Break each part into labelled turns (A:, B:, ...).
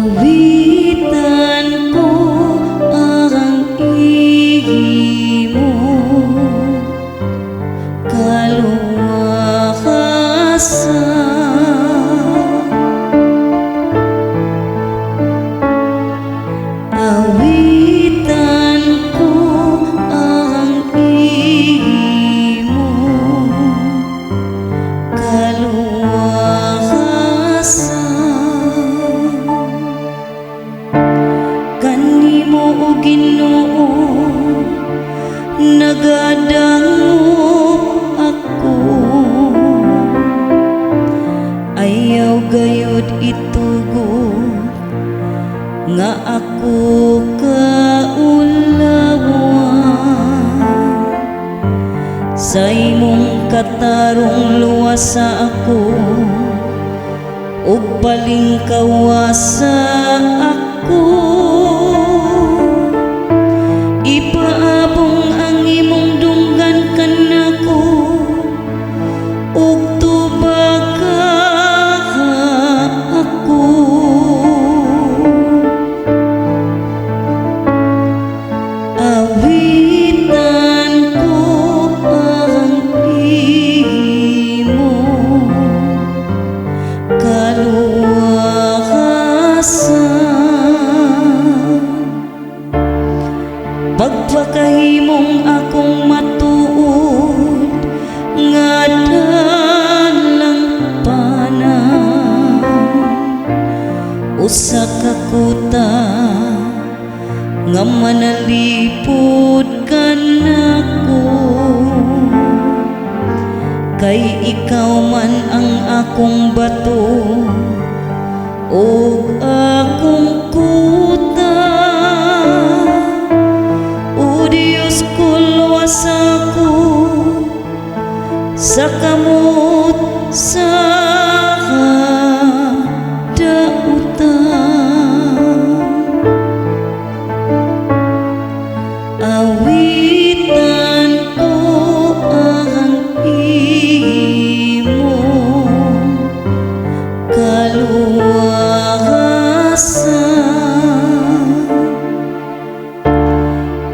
A: Awitan ko ang ihimo kaluwasan. Awitan ko ang ihimo kaluwasan. Kanimo o Ginoo nagadango ako, ayaw gayud itugot nga ako kaulawan. Sa imong katarong luwasa ako, ug balingkawasa ako. Ipaabong ang imong dunggan kanako, ug tubaga ako. Awitan ko ang ihimo kaluwasan. Pagpakahimong akong matuod nga dalang panan, usa ka kuta nga manalipod kanako. Kay ikaw man ang akong bato ug akong kuta. O Diyos ko, luwasa ko sa kamot sa dautan. Awitan ko ang ihimo kaluwasan.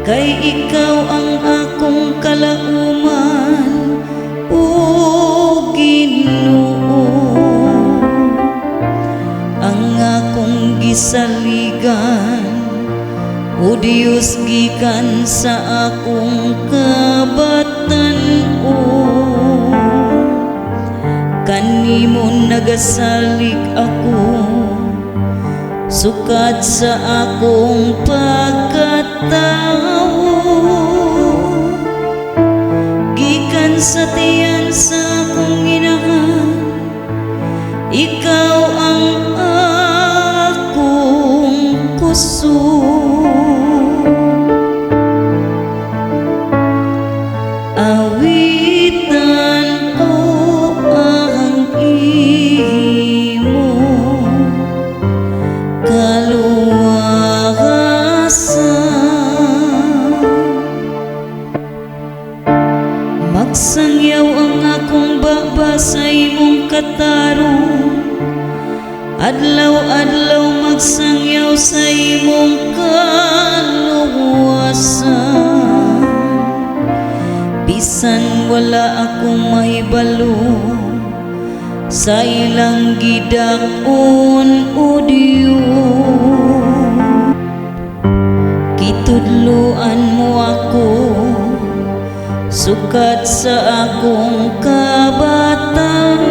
A: Kay ikaw ang akong kalauman, o Ginoo, ang akong gisaligan, o Diyos gikan sa akong kabatan-o. Kanimo nagasalig ako, sukat sa akong pagkatao. Gikan sa tiyan sa akong inahan, ikaw ang akong kusog. Awitan ko ang ihimo kaluwasan. Magsangyaw ang akong baba sa imong katarong, adlaw-adlaw magsangyaw sa imong kaluwasan. Bisan wala akong mahibalo sa ilang gidakon, o Diyos. Kitudloan mo ako, sukat sa akong kabatan.